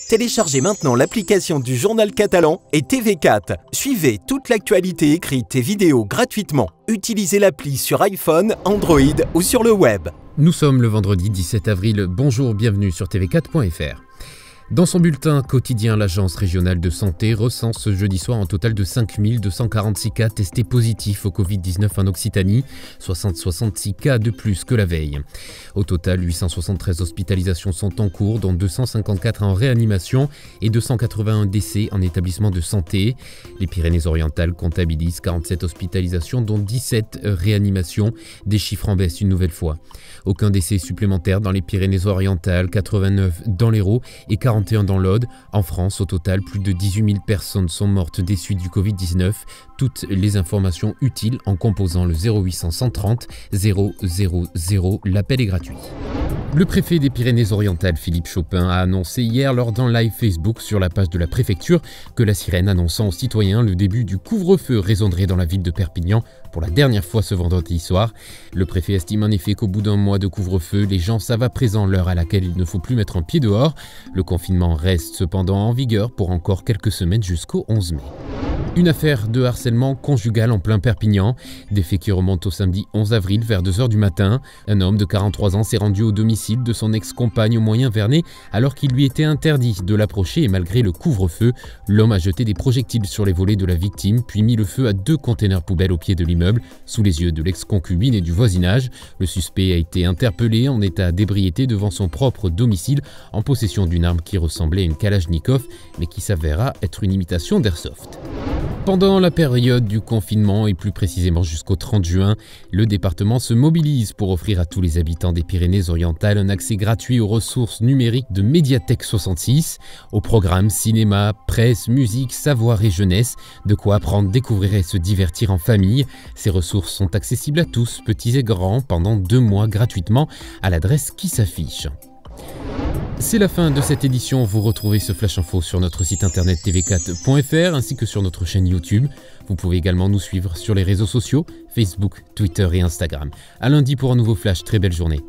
Téléchargez maintenant l'application du Journal Catalan et TV4. Suivez toute l'actualité écrite et vidéo gratuitement. Utilisez l'appli sur iPhone, Android ou sur le web. Nous sommes le vendredi 17 avril. Bonjour, bienvenue sur tv4.fr. Dans son bulletin quotidien, l'Agence régionale de santé recense ce jeudi soir un total de 5246 cas testés positifs au Covid-19 en Occitanie, 66 cas de plus que la veille. Au total, 873 hospitalisations sont en cours, dont 254 en réanimation et 281 décès en établissement de santé. Les Pyrénées-Orientales comptabilisent 47 hospitalisations, dont 17 réanimations, des chiffres en baisse une nouvelle fois. Aucun décès supplémentaire dans les Pyrénées-Orientales, 89 dans l'Hérault et 41 dans l'Aude. En France, au total, plus de 18 000 personnes sont mortes des suites du Covid-19. Toutes les informations utiles en composant le 0800 130 000. L'appel est gratuit. Le préfet des Pyrénées-Orientales, Philippe Chopin, a annoncé hier lors d'un live Facebook sur la page de la préfecture que la sirène annonçant aux citoyens le début du couvre-feu résonnerait dans la ville de Perpignan pour la dernière fois ce vendredi soir. Le préfet estime en effet qu'au bout d'un mois de couvre-feu, les gens savent à présent l'heure à laquelle il ne faut plus mettre un pied dehors. Le confinement reste cependant en vigueur pour encore quelques semaines jusqu'au 11 mai. Une affaire de harcèlement conjugal en plein Perpignan. Des faits qui remontent au samedi 11 avril vers 2h du matin. Un homme de 43 ans s'est rendu au domicile de son ex-compagne au Moyen-Vernay alors qu'il lui était interdit de l'approcher et malgré le couvre-feu, l'homme a jeté des projectiles sur les volets de la victime puis mis le feu à 2 containers poubelles au pied de l'immeuble sous les yeux de l'ex-concubine et du voisinage. Le suspect a été interpellé en état d'ébriété devant son propre domicile en possession d'une arme qui ressemblait à une Kalachnikov mais qui s'avéra être une imitation d'airsoft. Pendant la période du confinement et plus précisément jusqu'au 30 juin, le département se mobilise pour offrir à tous les habitants des Pyrénées-Orientales un accès gratuit aux ressources numériques de Médiathèque 66, aux programmes cinéma, presse, musique, savoir et jeunesse, de quoi apprendre, découvrir et se divertir en famille. Ces ressources sont accessibles à tous, petits et grands, pendant 2 mois gratuitement à l'adresse qui s'affiche. C'est la fin de cette édition. Vous retrouvez ce Flash Info sur notre site internet tv4.fr ainsi que sur notre chaîne YouTube. Vous pouvez également nous suivre sur les réseaux sociaux, Facebook, Twitter et Instagram. À lundi pour un nouveau Flash. Très belle journée.